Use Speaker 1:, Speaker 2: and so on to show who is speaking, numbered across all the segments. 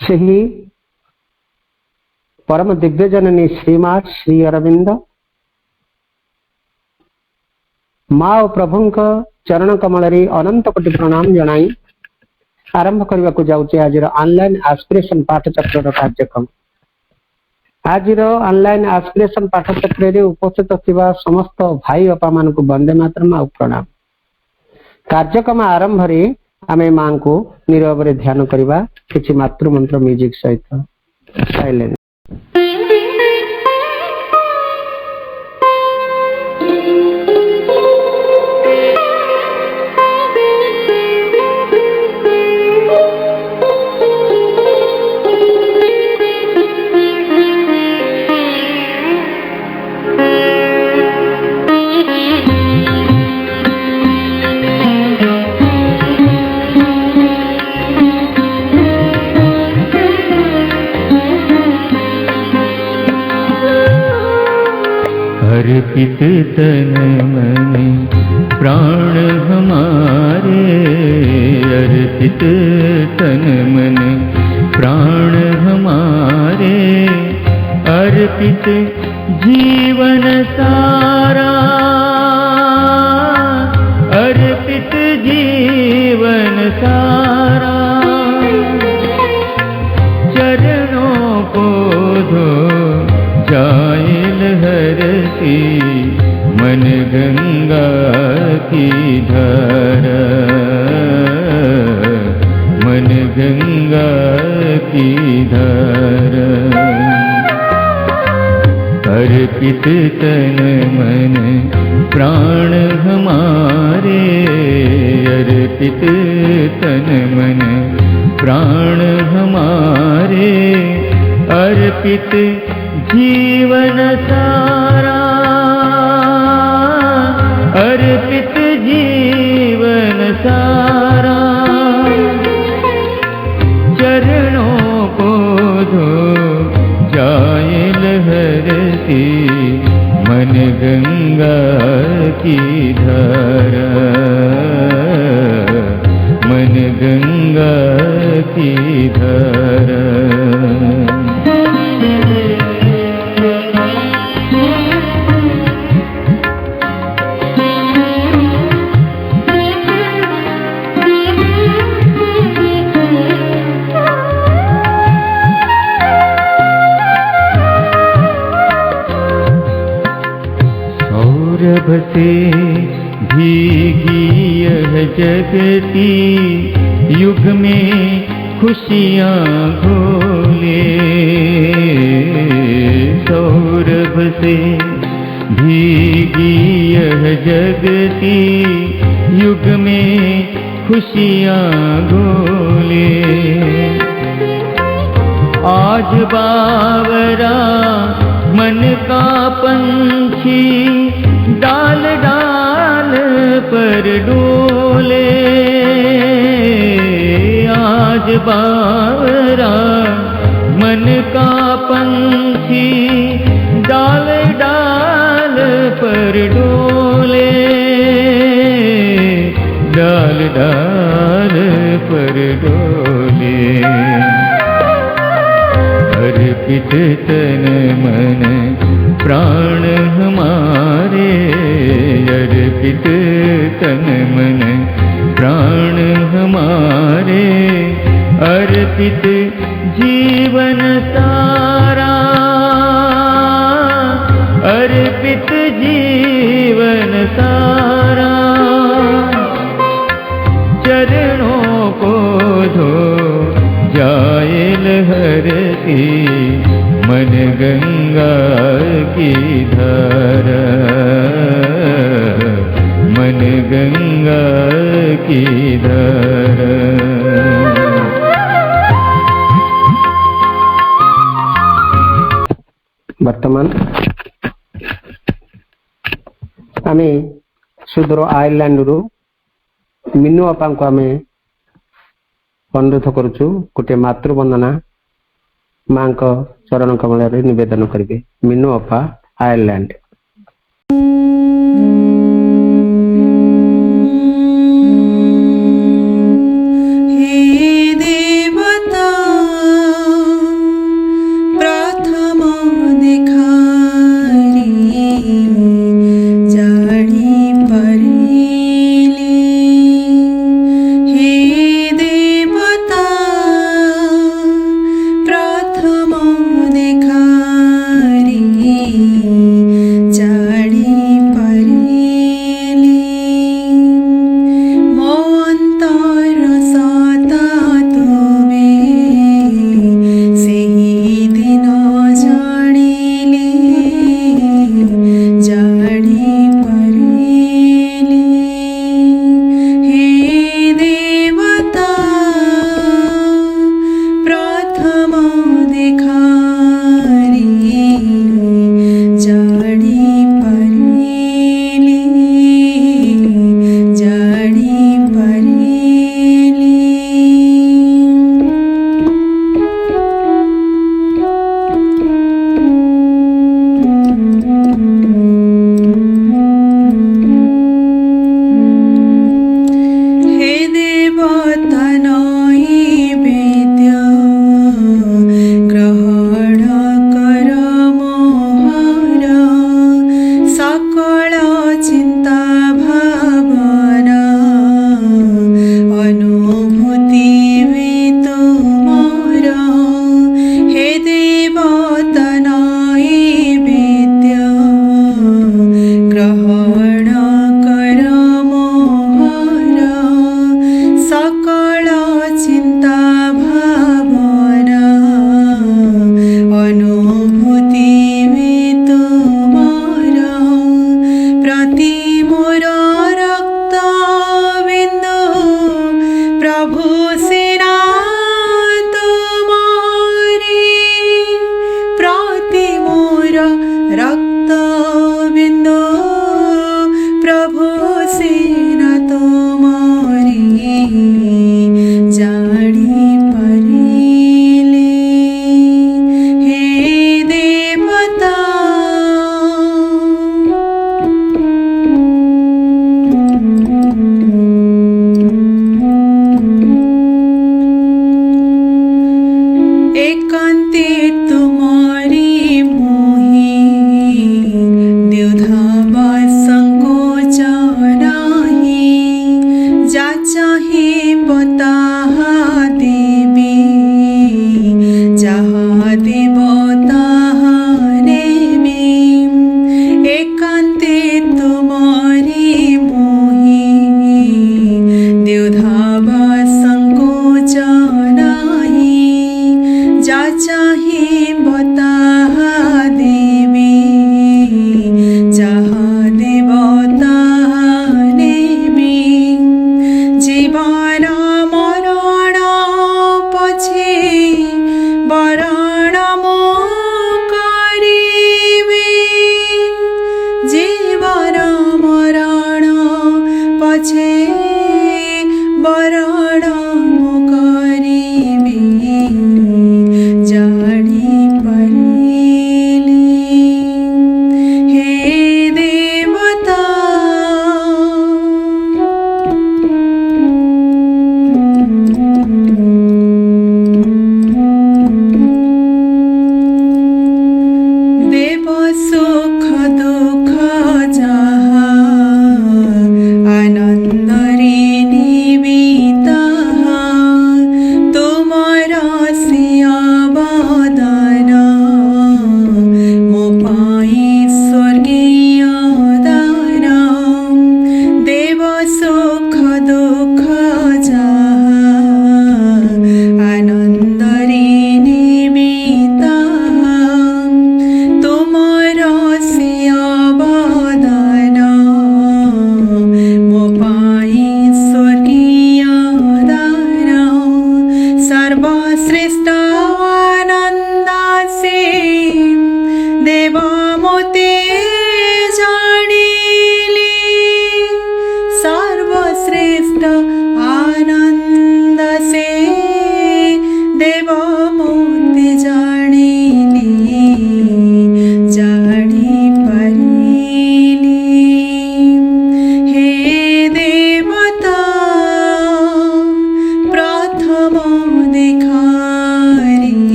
Speaker 1: सही परम दिव्य जननी श्रीमात श्री अरविंद माँ और प्रभु चरण कमल अनंत कोटि प्रणाम जनाई आरंभ करने को जाऊँ आज ऑनलाइन एस्पिरेशन पाठचक्र कार्यक्रम। आज ऑनलाइन एस्पिरेशन पाठचक्र उपस्थित थिबा समस्त भाई अपा मान को वंदे मातरम और प्रणाम। कार्यक्रम आरंभ रे आमे मां को नीरव रे ध्यान करवा किछि मातृ मंत्र म्यूजिक सहित साइलेंट।
Speaker 2: अर्पित तन मन प्राण हमारे, अर्पित तन मन प्राण हमारे, अर्पित जीवन सारा, अर्पित जीवन सारा, चरणों को धो जाए लहरती मन गंगा की धारा, मन गंगा की धारा। अर्पित तन मन प्राण हमारे, अर्पित तन मन प्राण हमारे, अर्पित जीवन सारा, अर्पित जीवन सारा, चरणों को धो जाए लहरती मन गंगा की धारा, मन गंगा की धारा। से भीगी यह जगती युग में खुशियाँ घोले, सौरभ से भीगी यह जगती युग में खुशियाँ घोले। आज बावरा मन का पंछी डाल डाल पर डोले, आज बावरा मन का पंछी डाल डाल पर डोले, डाल डाल पर डोले। अर्पित तन मन प्राण हमारे, अर्पित तन मन प्राण हमारे, अर्पित जीवन सारा, अर्पित जीवन सारा, चरणों को धो जाए लहरती मन गंगा की धारा, मन गंगा की धारा।
Speaker 1: वर्तमान आम सुदूर आयरलैंड रु मिनु अपा को आम अनुरोध करुचु गोटे मातृवंदना माँ चरण कमल निवेदन करेंगे। मिनु अपा आयरलैंड।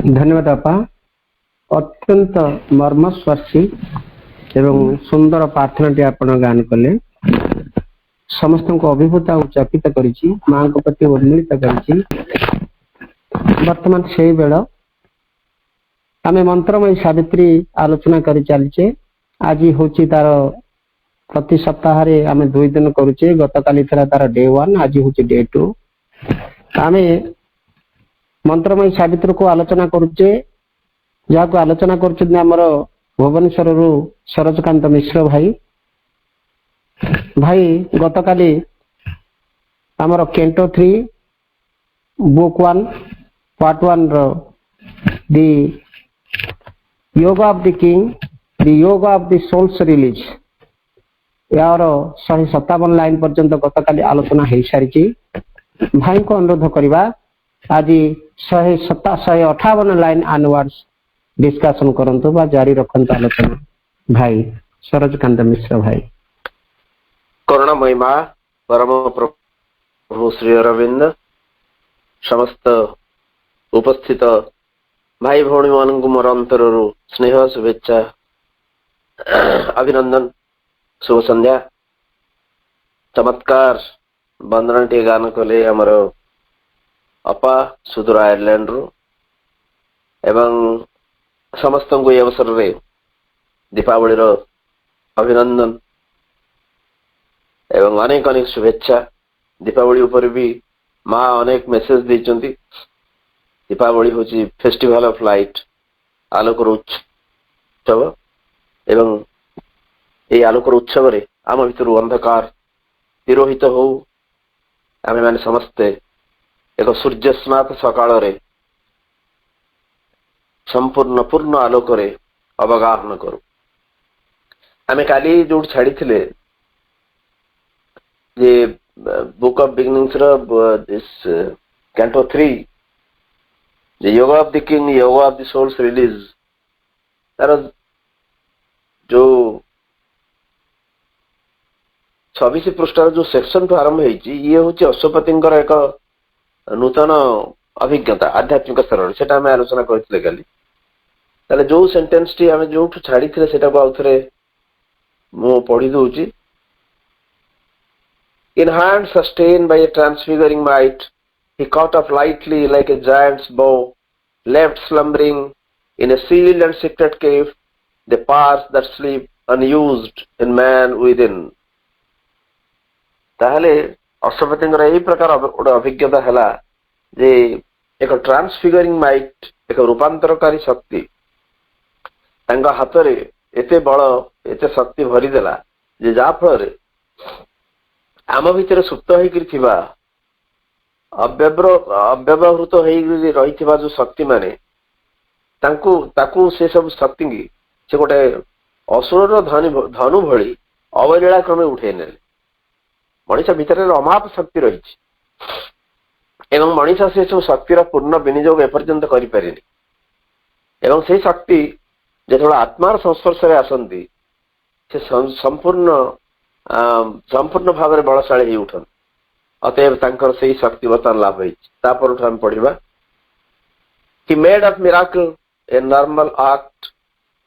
Speaker 1: धन्यवाद अपा अत्यंत मर्मस्पर्शी एवं सुंदर प्रार्थना आपण गान कले समस्त को अभिभूत और चकित करिछि मां को प्रति उन्मिलित करिछि। वर्तमान से बेल आमे मंत्रमयी सावित्री आलोचना करि चलचे। आज होची तार प्रति सप्ताह रे आमे 2 दिन करूचे। गतकाली थरा तार डे 1 आज होची डे 2। आमे मंत्रमयी सावित्री को आलोचना करूचे जहाँ को आलोचना कर आमर भुवनेश्वर रु सरोजकांत मिश्र भाई भाई गतकाली आमर कैंटो 3 बुक 1 पार्ट 1 रो the yoga of the king the yoga of the souls release यार 157 लाइन पर्यंत गतकाली आलोचना हो सारी। भाई को अनुरोध करवा आज 158 लाइन आनवर्ड्स डिस्कशन करंतु बा जारी रखंतु आलोचना। भाई सरोजकांत मिश्र भाई।
Speaker 3: करुणा महिमा परम प्रभु श्री अरविंद समस्त उपस्थित भाई भौणी मान मोर अंतर स्नेह शुभेच्छा अभिनंदन शुभ संध्या। चमत्कार वंदना टे गान कले आमर अपा सुदूर आयरलैंड रु एवं समस्त को ये अवसर रे दीपावली अभिनंदन एवं अनेक अनेक शुभेच्छा। दीपावली ऊपर भी माँ अनेक मेसेज देचंती। दीपावली होची फेस्टिवल ऑफ लाइट आलोकर उत्सव एवं ये आलोकर उत्सव रे आम भितर अंधकार तिरोहित हो आमे माने समस्ते एक सूर्य स्नात सकाळ रे संपूर्ण पूर्ण आलोक रे अवगाहन करू। आमे काली जो छाड़ी थिले जे बुक ऑफ बिगिनिंग्स रो this canto 3 the yoga of the king yoga of the souls release तार जो 26 पृष्ठार जो सेक्शन तो आरंभ होईची ये होची अश्वपतिंकर एक नूतन अभिज्ञता आध्यात्मिक स्तर से आलोचना करथिले काली। ताले जो सेंटेंस टी आमे जो छाड़ी थिले सेटा को आउथरे मु पढ़ी दूची। In hand sustained by a transfiguring might, he caught up lightly like a giant's bow, left slumbering in a sealed and secret cave the parts that sleep unused in man within. ताहले अश्वपतिंकर यही प्रकार गोटे अभिज्ञता है जे एक transfiguring might एक रूपांतरकारी शक्ति तांका हाथ रे एते बल एते शक्ति भरीदेला जे जा फल आम भितर सुप्त होइकिरिथिबा अव्यवहृत होई रहिथिबा जो शक्ति माने ताकू से सब शक्ति की से गोटे असुर धनु भली अवलीला क्रमे उठे नेले। मनीष भितर अमाप शक्ति रही एवं मनीष से सब शक्तिर पूर्ण विनियोग एपर्यंत करें एवं से शक्ति जो आत्मार संस्पर्श में आसती से संपूर्ण भाव में बलशाली हो उठन। अतएव तांकर से शक्ति बर्तमान लाभ होपर आम पढ़ा He made of miracle a normal act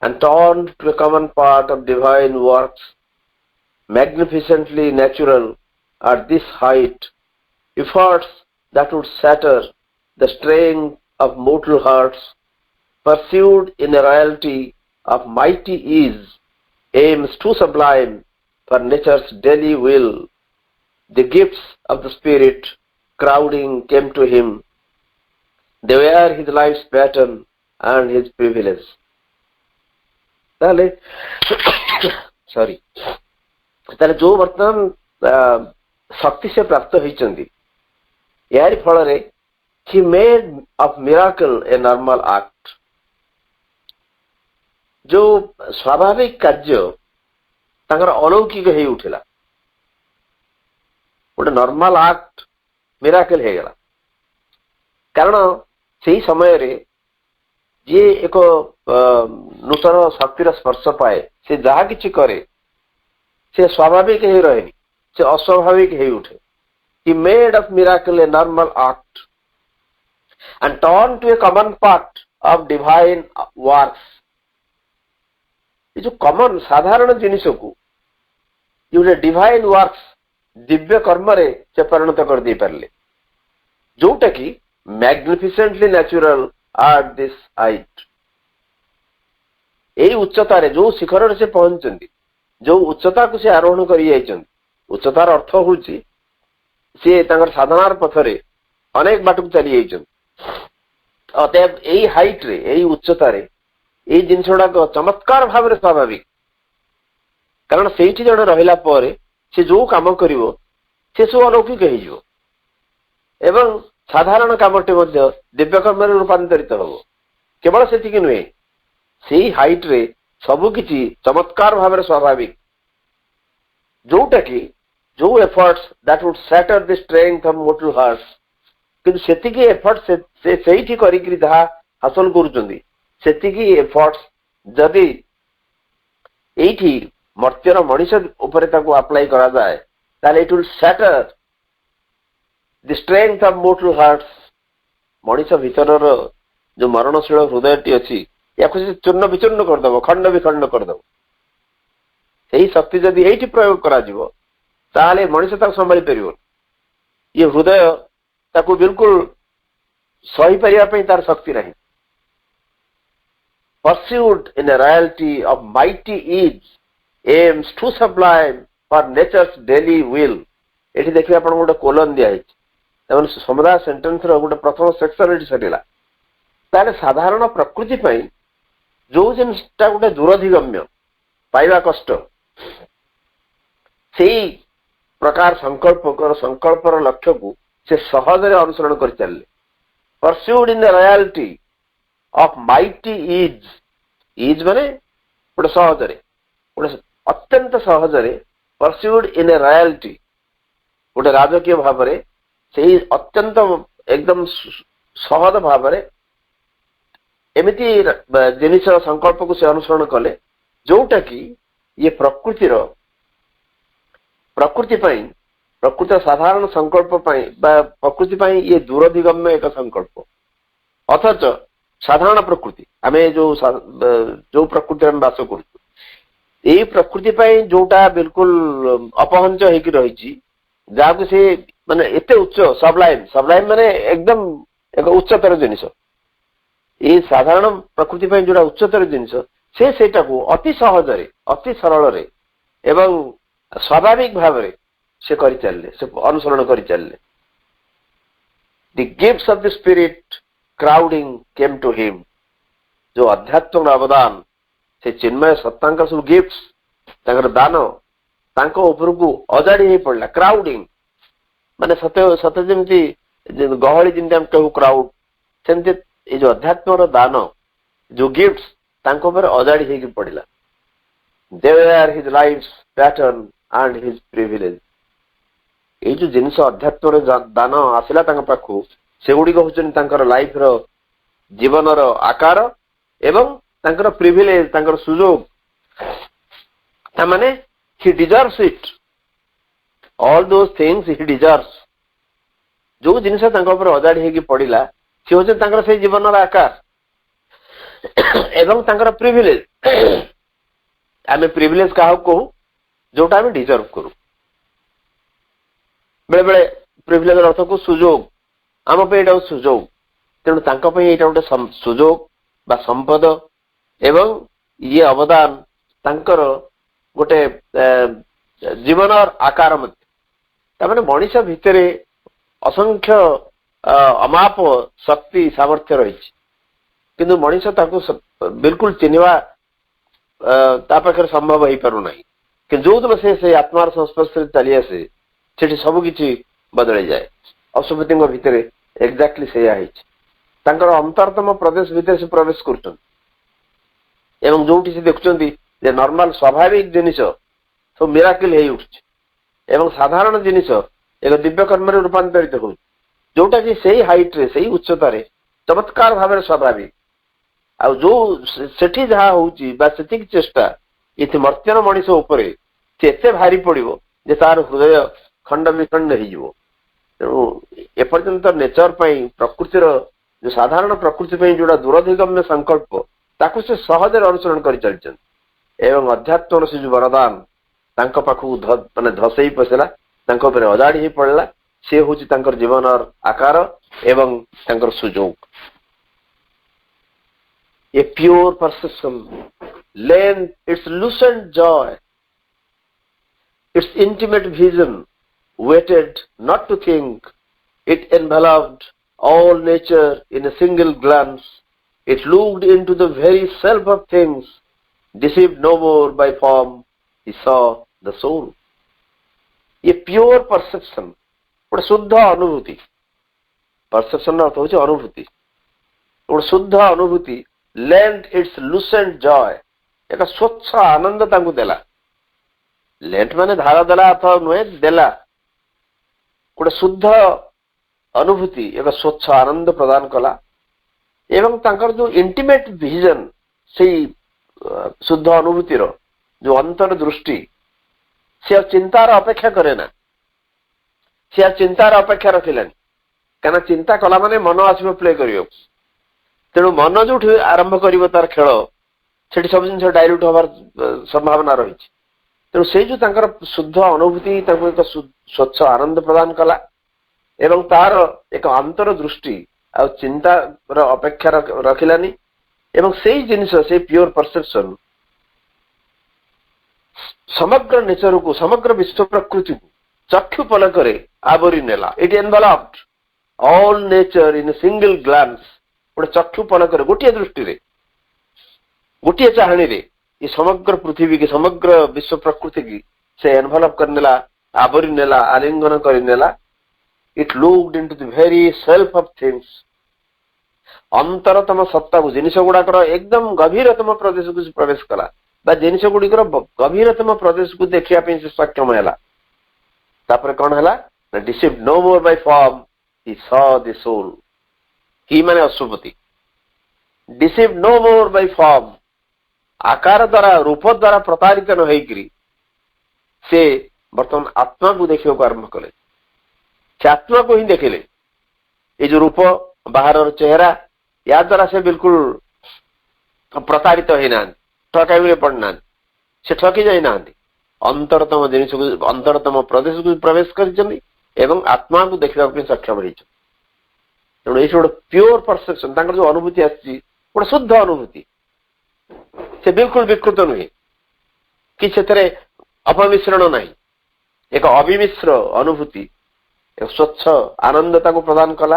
Speaker 3: and turned to a common part of divine works, magnificently natural at this height, efforts that would shatter the strength of mortal hearts, pursued in a royalty of mighty ease, aims too sublime for nature's daily will. The gifts of the Spirit crowding came to him. They were his life's pattern and his privilege. Sorry ताले जो वर्तमान शक्ति से प्राप्त होइचंदी यार फल रे he made of miracle a normal act. जो स्वाभाविक कार्य तांकर अलौकिक हे उठिला गोटे नॉर्मल एक्ट मिराकल हे गला कारण से समय रे जे एक नूतन शक्तिर स्पर्श पाए से जहा किछि करे से स्वाभाविक हे रहेनी से अस्वाभाविक हे उठे. He made of miracle a normal act and turned to a common part of divine works. ये जो कॉमन साधारण जिनिस को ये डिवाइन वर्क्स दिव्य कर्म रे से परिणत कर दे पारले जोटा कि magnificently natural at this height एई उच्चता रे जो शिखर रे से पहुंचंदी जो उच्चता को से आरोहण करी जाइछन उच्चतार अर्थ होउची से तांगर साधनार पथरे अनेक बाटक चली जाइछन अतएव एई हाइट रे एई उच्चता रे एई जिनसडा को चमत्कार भाव रे स्वाभाविक कारण सेठी जण रहिला परे से जो काम करिवो से सब अलौकिक हेइजो एवं साधारण कामटे मध्य दिव्य कर्म रे रूपांतरित होबो केवल सेतिक नुहे सेही हाइट रे सब किछि चमत्कार भाव रे स्वाभाविक जोटा कि जो efforts that would shatter the strength of mortal hearts किंतु सेतिकी एफर्ट से सेठी करिकरी जहा हासिल करूचंदी सेतिकी एफर्ट्स जदि एठी मर्त्यर मनीष उपरे ताको अप्लाई करा जाए ताले it will shatter the strength of mortal hearts मनीष भीतर जो मरणशील हृदयटी अच्छी या से चूर्ण विचूर्ण करदेव खंड विखंड करदेव यही शक्ति जदि ये प्रयोग करा मनीष संभाली पार ये हृदय ताकू बिल्कुल सही पारिबा तार शक्ति नहीं pursued in a royalty of mighty ease aims too sublime for nature's daily will एठी देखिए आपण गोटे कोलन दिया है तमन समुदाय सेंटेंस रो गोटे प्रथम सेक्शन एठी सरीला ताले साधारण प्रकृति पई जो जिनटा गोटे दूरधिगम्य पाइबा कष्ट सेही प्रकार संकल्पर लक्ष्य को से सहज रे अनुसरण कर चलले pursued in the royalty of mighty ease माने गोटे सहज रे गोटे अत्यंत सहज रे pursued in a royalty गोटे राजकीय भाव रे सेही अत्यंत एकदम सहज भाव रे एमिति जिनिस संकल्प को से अनुसरण कले जोटा कि ये प्रकृति साधारण संकल्प प्रकृति ये दूरधिगम्य एक संकल्प अथच साधारण प्रकृति आम जो प्रकृति में बास कर यही प्रकृति जोटा बिल्कुल अपहंच होगी रही जहाँ से माने एते उच्च सबलाइम माने एकदम एक उच्चतर जिनिस ये साधारण प्रकृति जोटा उच्चतर जिनिस सेटा को अति सहजरे अति सरल एवं स्वाभाविक भाव रे से करि चलले से अनुसरण करि चलले the gifts of the spirit crowding came to him जो अध्यात्म अवदान से चिन्मय सत्तांक सब गिफ्ट्स तांकर दान तांको ऊपर को अजाड़ी ही पड़ला क्राउडिंग माने सत्य जेमती गहली जेमती हम कहू क्राउड सेमती ये जो अध्यात्म दान जो गिफ्ट्स तांको ऊपर अजाड़ी ही पड़ला they are his life's pattern and his privilege ये जो जिनिस अध्यात्म दान आसला तांका पाखु से गुडी कहउछन तांकर लाइफ रो जीवन रो आकार एवं तांकर प्रिविलेज तांकर सुजोग ता माने he deserves it all those things he deserves जो जिनिस तांका ऊपर अजाड़ी हेगी पड़िला से होछन तांकर से जीवन रो आकार एवं तांकर प्रिविलेज आमे प्रिविलेज काहो को जोटा आमे डिजर्व करू बेले बेले प्रिविलेज अर्थ को सुजोग आम पे एटा सुजोग तेणु तांका पे एटा गोटे सुजोग बा संपद एवं ये अवदान तांकर गोटे जीवन आकार मध्य मनीष भितर असंख्य अमाप शक्ति सामर्थ्य रही किंतु मनीष ताको बिल्कुल चिन्हवा ता पाखे संभव हो पारना कि जो दिन से आत्मार संस्पर्श चली आसे से सबकि बदली जाए अशुभति भितर एक्जाक्टली से अंतरतम प्रदेश भितर से प्रवेश कर जो से देखुं नॉर्मल स्वाभाविक जिनिस सब मिराकिल हो उठुच साधारण जिनिस एक दिव्य कर्म रूपांतरित हो जोटा कि सही हाइट रे सही उच्चतार चमत्कार भाव स्वाभाविक आ जो सेठी जहा होउची बा सेतिक चेष्टा इथे मर्त्यन मनीष उपरे से एते भारी पड़िबो जे तार हृदय खंड विखंड हो तेणु एपर्यंत नेचर प्रकृतिर जो साधारण प्रकृति पे जोड़ा दूरधिगम्य संकल्प ताकू से सहज अनुसरण कर चलछन एवं अध्यात्म से जो वरदान तांको पाखु माने धसई पसला तांको पर अजाड़ी ही पड़ला से होची तांकर जीवन और आकार एवं तांकर सुजोग a pure perception lent its lucent joy, its intimate vision waited not to think, it enveloped all nature in a single glance, it looked into the very self of things, deceived no more by form, he saw the soul. A pure perception, ଗୋଟେ ଶୁଦ୍ଧ ଅନୁଭୂତି, perception ର ଅର୍ଥ ହେଉଛି ଅନୁଭୂତି, ଗୋଟେ ଶୁଦ୍ଧ ଅନୁଭୂତି, lent its lucent joy, एक स्वच्छ आनंद तांकु देला लेंट माने धारा देला अथवा नुहे देला गोटे शुद्ध अनुभूति एक स्वच्छ आनंद प्रदान कला एवं तांकर जो इंटिमेट विजन से शुद्ध अनुभूति रो जो अंतर दृष्टि से चिंतार अपेक्षा करे ना से चिंतार अपेक्षा रखिलानी कहना चिंता कला माने मन आसब प्ले करियो तेणु मन जो आरंभ करिवो तार खेल सेठी सब जिन डायल्यूट हबार संभावना रही तेणु से जो तांकर शुद्ध अनुभूति एक स्वच्छ आनंद प्रदान कला एवं तार एक अंतर दृष्टि आ चिंता अपेक्षा रखिलानी एवं से जिनिस से प्योर परसेप्शन समग्र नेचर को समग्र विश्व प्रकृति को चक्षु पलक आवरी नेला it enveloped all nature in single glance गोटे चक्षु पलक गोटे दृष्टि रे गोटे चाहणी रे ये समग्र पृथ्वी की समग्र विश्व प्रकृति की से एनवेलप कर नेला आवरी नेला आलिंगन कर नेला it looked into the very self of things अंतरतम सत्ता को जिनिस गुड़ाकर एकदम गभीरतम प्रदेश को प्रवेश कला बा जिनिस गुड़िकर गभीरतम प्रदेश को देखिया पे से सक्षम हैला तापर कोन हैला deceived no more by form he saw the soul ही माने अशुभति deceived no more by form आकार द्वारा रूप द्वारा प्रतारित न होइकरी से वर्तमान आत्मा को देखियो आरंभ कले से आत्मा को ही देखिले ये जो रूप बाहर चेहरा या द्वारा से बिल्कुल प्रतारित होना ठकाई पड़ना से ठकी जाना अंतरतम जिनिस को अंतरतम प्रदेश को प्रवेश कर आत्मा को देखा सक्षम रही तेणु ये गोटे प्योर परसेप्शन जो अनुभूति आसी गोटे शुद्ध अनुभूति से बिल्कुल विकृत नुहे कि अपमिश्रण नहीं एक अविमिश्र अनुभूति एक स्वच्छ आनंदता को प्रदान कला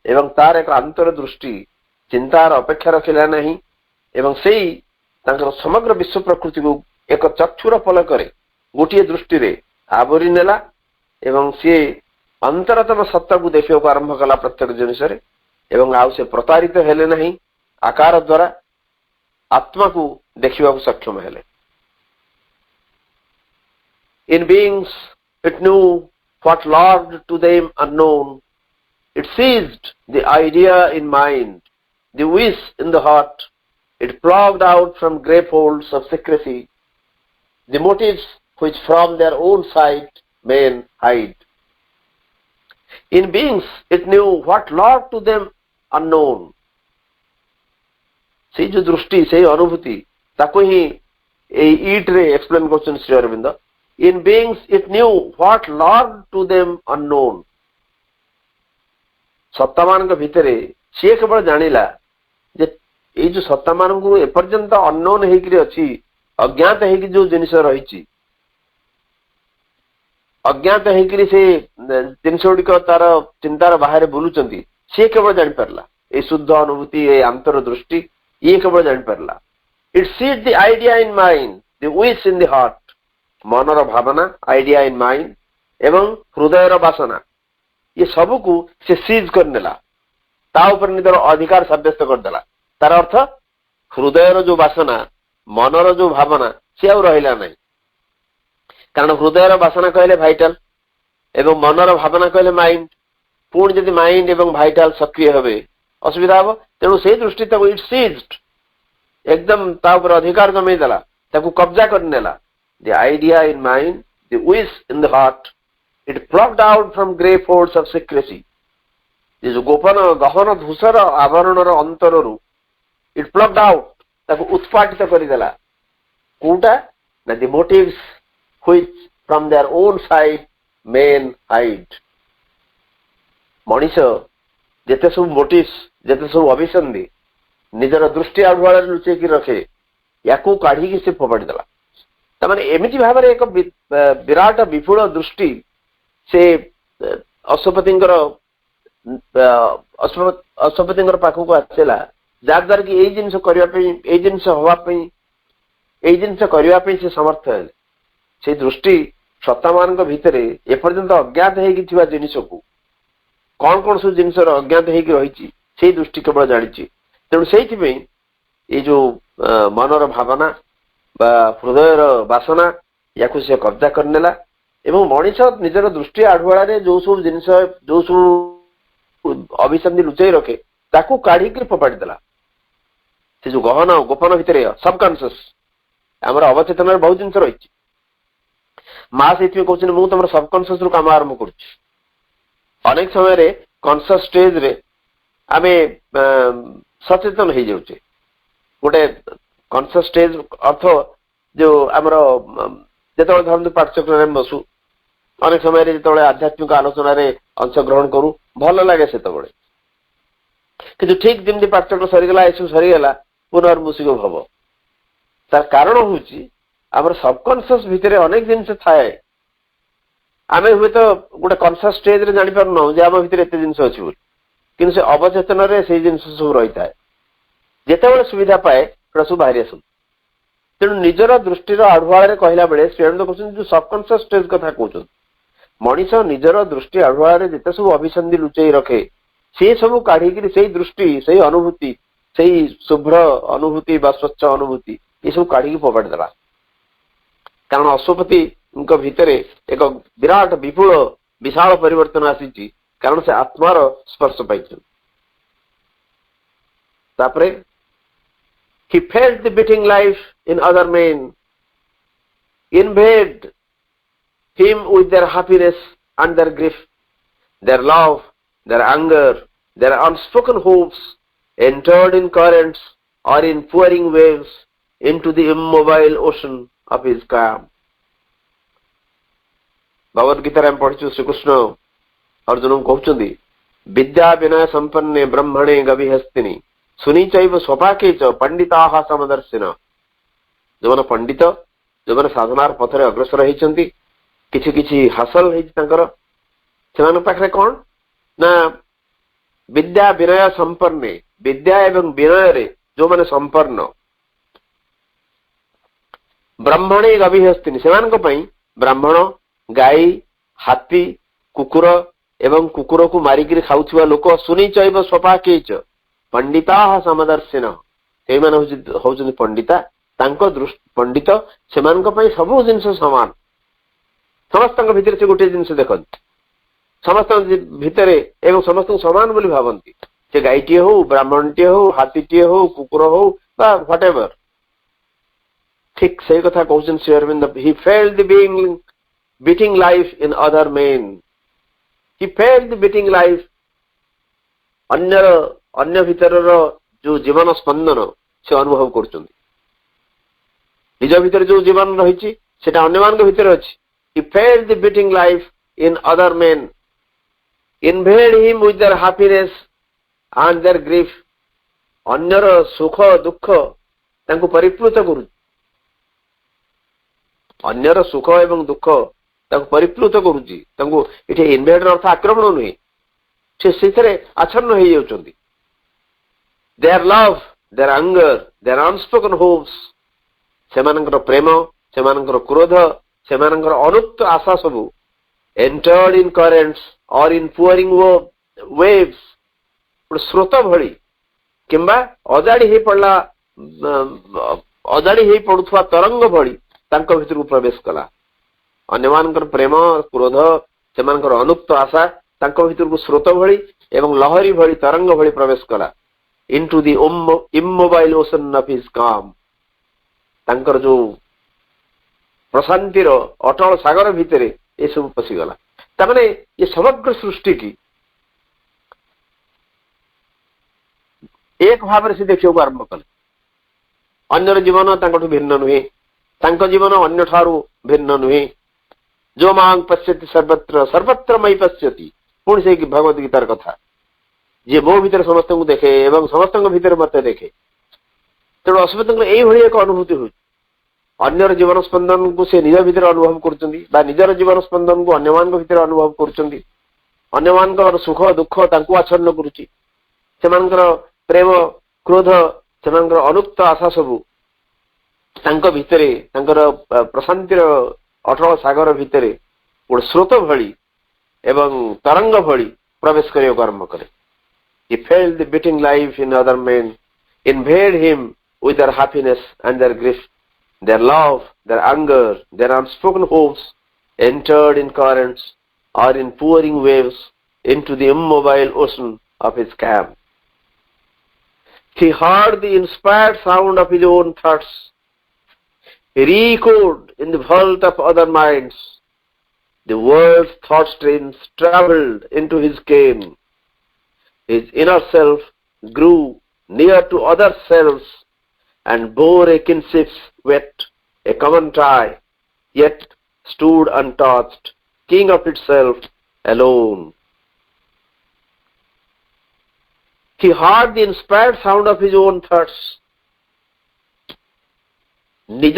Speaker 3: एवं तार एक अंतर दृष्टि चिंतार अपेक्षा रखिला नहीं एवं से समग्र विश्व प्रकृति को एक चक्षुर पलक गोटे दृष्टि रे आवरी नेला एवं सी अंतरतम सत्ता को देखा आरंभ कला प्रत्येक जिनिस एवं आउ से प्रतारित हेले नहीं आकार द्वारा आत्मा को देखा सक्षम हेले in beings it knew what lurked to them unknown, it seized the idea in mind, the wish in the heart, it plucked out from grey folds of secrecy the motives which from their own sight men hide. In beings it knew what lurked to them unknown. से जो दृष्टि से अनुभूति ताको ही ईट रे explain करछन Shri Aurobindo In beings it knew what lurked to them unknown. सत्ता मान भितरे सी केवल जानिला जे ये जो सत्ता मान को एपर्यंत अननोन हेकरी अछि अज्ञात हेकि जो जिनिस रहिछि अज्ञात हेकरी से जिनिस गुडी को तार चिंतार बाहर बुलुचंती सी केवल जानि परला ए शुद्ध अनुभूति ए अंतर दृष्टि ये केवल जानि परला it seized the idea in mind the wish in the heart मनर भावना आइडिया इन माइंड एवं हृदयर वासना ये सब को से सीज कर नेला ता ऊपर निदर अधिकार सब्यस्त कर देला तार अर्थ हृदयर जो वासना मनर जो भावना से आ रहिला नहीं कारण हृदयर वासना कहले भाइटल एवं मनर भावना कहले माइंड पूर्ण यदि माइंड एवं भाइटल सक्रिय होबे असुविधा हो तेणु से दृष्टि तक इट सीज्ड एकदम ता ऊपर अधिकार जमै देला ताकू कब्जा कर नेला the idea in mind, the wish in the heart, it plucked out from grey folds of secrecy. ये जो गोपन गहन धूसर आवरणर अंतररू इट प्लग्ड आउट ताको उत्पाटित करदेला कोटा ना the motives which from their own side men hide मनीष जेते सब मोटिव्स जेते सब अभिसंधि निजर दृष्टि आढ़ुआ लुचेकी रखे या काढ़ी से फोपाड़ी देला तमाने एमिति भाव एक विराट विपुल दृष्टि से अश्वपति पाखक आसला जहाद्वारा कि यही जिनस करने जिनस हाँवाई यही जिनस करने से समर्थ है से दृष्टि सत्ता मान भितर एपर्यंत अज्ञात हो जिनस को कौन कौन सब जिनस अज्ञात हो दृष्टि केवल जानी तेणु से ये जो मनर भावना बा हृदयर बासना या से कब्जा करनेला एवं मनीष निजर दृष्टि आढ़ुआ जो सब जिनस जो सब अभिसंधि लुचाई रखे ताकू काढ़ी फोपाड़ी देला से जो गहन गोपन भितर सबकनसीयस आमर अवचेतन बहुत जिन रही माँ से कहते मुझे तुम सबकनसीयस रु कम आरंभ कर समय कनसीयस स्टेज रे आमे सचेतन हो जाऊे गोटे कनसीयस स्टेज अर्थ जो आमर जो धरतु पाठ्यक्रम में बसु अनेक समय जो आध्यात्मिक आलोचन अंशग्रहण करूँ भल लगे से कि ठीक जमी पाठ्यक्रम सरीगला ये सरीगला पुनर्मुषिक भव तार कारण हूँ आम सबकनसीयस भितर अनेक जिन थाए आम हुए तो गोटे कनसीयस स्टेज रे जानी पारना जे आम भितर एत जिन अच्छी कि से अवचेतन से जिन सब रही है जिते सुविधा पाए सब बाहरी आस तेणु निजर दृष्टि आढ़ुआ कहला बेले श्रीअरविंद कहते जो सबकनसीयस स्टेज कथा कहते मनीष निजर दृष्टि आढ़ुआ जिते सब अभिसंधि लुचई रखे से सब काढ़ी से दृष्टि से अनुभूति से शुभ्र अनुभूति बा स्वच्छ अनुभूति ये सब काढ़ी फोपाड़ी देला कारण अश्वपति भितर एक विराट विपुल विशाल परिवर्तन आसी कारण से आत्मार स्पर्श पाई he felt the beating life in other men invade him with their happiness and their grief, their love, their anger, their unspoken hopes entered in currents or in pouring waves into the immobile ocean of his calm. Bhagavad Gita हम पढ़ी श्री कृष्ण अर्जुन कहते विद्या विनय संपन्ने ब्रह्मणे गविहस्तिनी सुनी चैव स्वपाके च पंडिता समदर्शिन जो मैंने पंडित जो मैंने साधनार पथरे अग्रसर होती किछि किछि हासिल होने पाखे कौन ना विद्या विनय संपन्ने विद्या एवं विनय रे जो मैंने संपन्न ब्राह्मणे गविहस्तिनी से ब्राह्मण गाई हाथी कुकुर एवं कुकुर को मारिक खाऊा लोक सुनी चैव स्वपाके च पंडिता समदर्शिन से पंडिता पंडित से सब जिन सामान समस्त भितर से गोटे जिन देखते समस्त भितर एवं समस्त सामान बोली भावती से गाईटे हो ब्राह्मणटे हो हाथीटे हो कुकुर हो व्हाट एवर ठीक से कथा कहते Shri Aurobindo he felt the being beating life in other men he felt the beating life अन्य भीतर जो जीवन स्पंदन से अनुभव कर निज भीतर जो जीवन रही अन्य मान भीतर अच्छी he felt the beating life in other men invade him with their happiness and their grief अन्यर सुख दुख तांको परिप्लुत करू अन्यर सुख एवं दुख तांको परिप्लुत करूची तांको इथे इन्वेड अर्थ आक्रमण नुहे से आच्छन्न हो जाउछन्ती their love their anger their unspoken hopes सेमानकर प्रेम सेमानकर क्रोध सेमानकर अनुक्त आशा सबू entered in currents or in pouring waves स्रोत भली किंबा अजाड़ी ही पड़ला अजाड़ी ही पड़ुवा तरंग भली तांको भीतर को प्रवेश कला अन्यमानकर प्रेम क्रोध सेमानकर अनुक्त आशा तांको भीतर को स्रोत भली एवं लहरी भली तरंग भली प्रवेश कला into the immobile ocean of his calm तांकर जो प्रशांतिर अटल सागर भितर ये सब पशिगला तामाने ये समग्र सृष्टि की एक भाव से देखा आरंभ कले अन्यर जीवन तांकठु भिन्न नुहे तांको जीवन अन्य ठारू भिन्न नुहे जो मांग पश्यति सर्वत्र सर्वत्र मई पश्यति पुणी से भगवत गीतार कथा जे मो भीतर समस्त को देखे एवं समस्त भीतर मत देखे तेणु अश्वत्थ यही एक अनुभूति हो अन्यर जीवन स्पंदन को से निज भीतर अनुभव कर निजर जीवन स्पंदन को अन्य मान भीतर अनुभव कर सुख दुख आच्छन्न करुच्ची प्रेम क्रोध से अनुक्त आशा सबू भितर प्रशांतिर अटल सागर भितर गोटे स्रोत भली एवं तरंग भली प्रवेश करने आरंभ करे He felt the beating life in other men, invade him with their happiness and their grief, their love, their anger, their unspoken hopes, entered in currents or in pouring waves into the immobile ocean of his camp. He heard the inspired sound of his own thoughts. He re-echoed in the vault of other minds. The world's thought streams traveled into his ken. His inner self grew near to other selves and bore a kinship's weight, a common tie, yet stood untouched, king of itself alone. He heard the inspired sound of his own thoughts. निज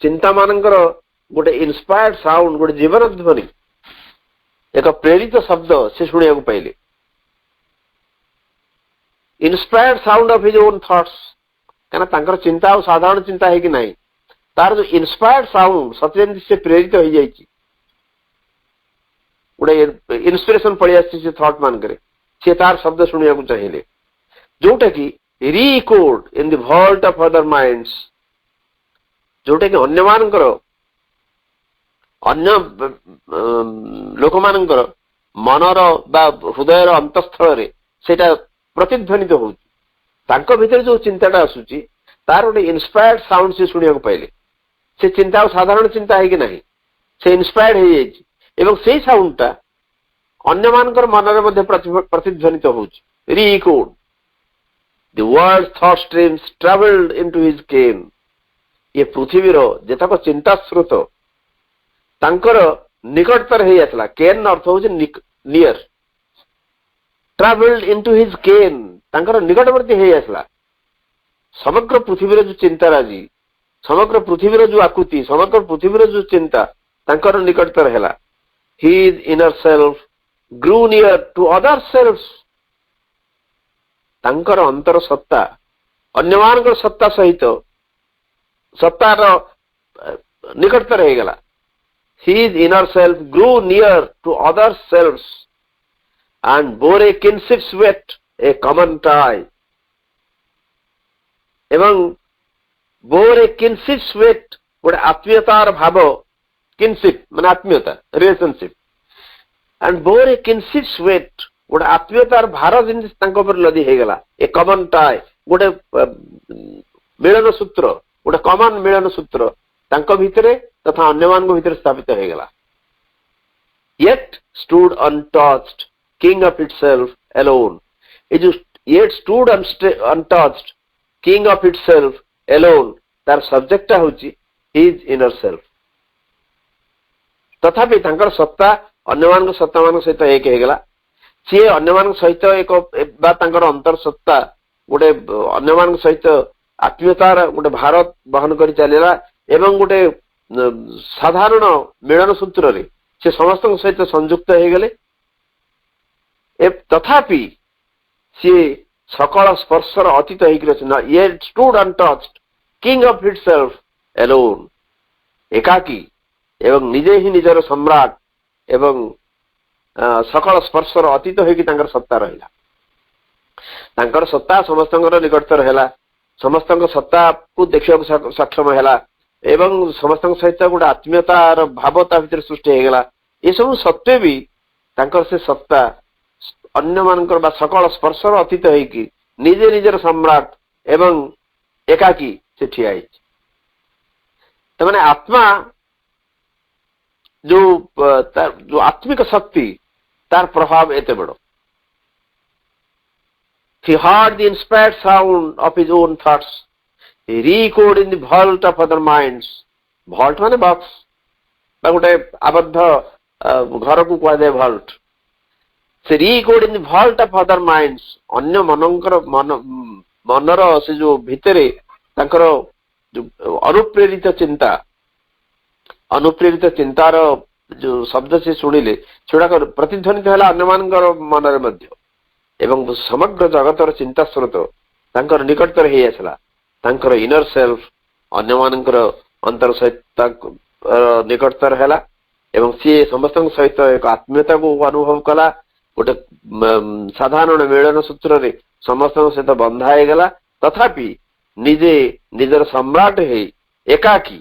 Speaker 3: चिंता मानकर गोटे inspired sound गोटे जीवन ध्वनि एक प्रेरित शब्द से शुणा पाइले inspired sound of his own thoughts कहीं चिंता और साधारण चिंता है कि नहीं तार जो इन्स्पायर्ड साउंड सत्य से प्रेरित हो जाए गोटे इन्स्पिरेशन पड़ी आसी थॉट मान सी तार शब्द शुणा चाहिए जोटा कि re-echoed in the vault of other minds जोटा कि अन्य मानकर अन्य लोक मानकर मनर बा हृदयर अंतस्थल सेटा प्रतिध्वनित तो होता भीतर जो चिंताटा आसूची तार गोटे इन्स्पायर्ड साउंड से शुणा पाइले से चिंता साधारण चिंता है कि नहीं से इन्स्पायर्ड हो जाए से साउंडटा अन्य मानकर मनरे मध्य प्रतिध्वनित होची re-echoed the world thought streams travelled into his ken ये पृथ्वीर जेतक चिंता स्रोत तांकर निकटतर हो जाता केन अर्थ हूँ नियर ट्रैवल्ड इनटू हिज केन तांकर निकटवर्ती हो जाता समग्र पृथ्वीर जो चिंताराजी समग्र पृथ्वीर जो आकृति समग्र पृथ्वीर जो चिंता तांकर निकटतर है his inner self grew near to other selves तांकर अंतर सत्ता अन्य मानकर सत्ता सहित सत्तार निकटतर हो गला his inner self grew near to other selves and bore a kinship's weight, a common tie. एवं bore a kinship's weight, गोटे आत्मीयतार भाव kinship माने आत्मीयता relationship and bore a kinship's weight गोटे आत्मीयतार भार जिन तांको पर लदी हे गला a common tie गोटे मिलन सूत्र गोटे कॉमन मिलन सूत्र तांको भितरे तथा अन्य मान को भितर स्थापित हो गला yet stood untouched king of itself alone yet stood untouched king of itself alone तार सब्जेक्ट होची his inner self तथापि तांकर सत्ता अन्य मान सत्ता मान सहित एक हो गला सी अन्य मान सहित एक बा तांकर अंतर सत्ता गोटे अन्य मान सहित आत्मीयतार गोटे भारत बहन कर चलला एवं गोटे साधारण मिलन सूत्र रे से समस्त सहित संयुक्त हो गले तथापि सी सकल स्पर्शर अतीत ये stood untouched king of itself alone एकाकी एवं निजे ही निजर सम्राट एवं सकल स्पर्शर अतीत हो सत्ता रहा सत्ता समस्त निकटतर है समस्त सत्ता को देखा सक्षम है एवं समस्त सहित गोटे आत्मीयतार भावता भीतर सृष्टि होगला ये सब सत्वे भी से सत्ता अन्य मानकर बा सकल स्पर्शर अतीत होगी निजे निजर सम्राट एवं एकाकी से ठिया तमाने आत्मा जो आत्मिक शक्ति तार प्रभाव एते बड़ He heard the inspired sound of his own thoughts. He re-echoed in the vault of other minds. Vault ମାନେ box ବା ଗୋଟେ ଆବଦ୍ଧ ଘରକୁ କୁହାଯାଏ vault. ସେ re-echoed in the vault of other minds. ଅନ୍ୟ ମନଙ୍କର ମନର ସେ ଯୋଉ ଭିତରେ ତାଙ୍କର ଅନୁପ୍ରେରିତ ଚିନ୍ତାର ଯୋଉ ଶବ୍ଦ ସେ ଶୁଣିଲେ ସେଗୁଡାକ ପ୍ରତିଧ୍ୱନିତ ହେଲା ଅନ୍ୟମାନଙ୍କର ମନରେ ମଧ୍ୟ ଏବଂ ସମଗ୍ର ଜଗତର ଚିନ୍ତା ସ୍ରୋତ ତାଙ୍କର ନିକଟତର ହେଇ ଆସିଲା ତାଙ୍କର ଇନର ସେଲ୍ଫ ଅନ୍ୟମାନଙ୍କର ଅନ୍ତର ସହିତ ନିକଟତର ହେଲା ଏବଂ ସିଏ ସମସ୍ତଙ୍କ ସହିତ ଏକ ଆତ୍ମୀୟତାକୁ ଅନୁଭବ କଲା ଗୋଟେ ସାଧାରଣ ମିଳନ ସୂତ୍ରରେ ସମସ୍ତଙ୍କ ସହିତ ବନ୍ଧା ହେଇଗଲା ତଥାପି ନିଜେ ନିଜର ସମ୍ରାଟ ହେଇ ଏକାକୀ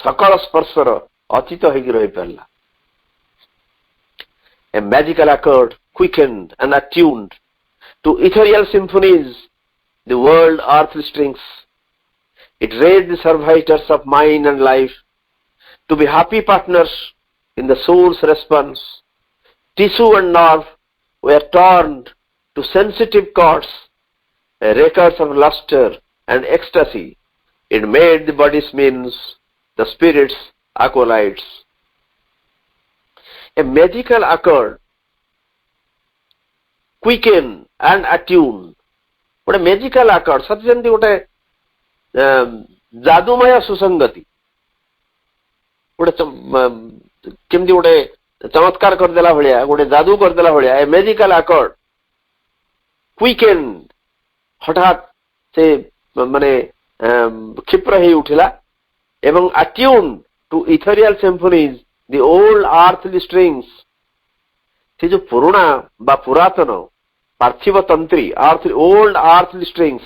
Speaker 3: ସକଳ ସ୍ପର୍ଶର ଅତୀତ ହେଇକି ରହିପାରିଲା A magical accord quickened and attuned to ethereal symphonies the world earthly strings. It raised the servitors of mind and life to be happy partners in the soul's response. Tissue and nerve were torn to sensitive chords, records of luster and ecstasy. It made the body's means, the spirit's acolytes. A magical accord, quicken and attune. ଗୋଟେ magical accord, ସତ ଯେମିତି ଗୋଟେ ଯାଦୁମୟ ସୁସଙ୍ଗତି ଗୋଟେ କେମିତି ଗୋଟେ ଚମତ୍କାର କରିଦେଲା ଭଳିଆ ଗୋଟେ ଯାଦୁ କରିଦେଲା ଭଳିଆ ଏ magical accord quicken ହଠାତ୍ ସେ ମାନେ କ୍ଷିପ୍ର ହେଇ ଉଠିଲା ଏବଂ attune to ethereal symphonies the old earthly strings ସେ ଯୋଉ ପୁରୁଣା ବା ପୁରାତନ ପାର୍ଥିବ ତନ୍ତ୍ରୀ old earthly strings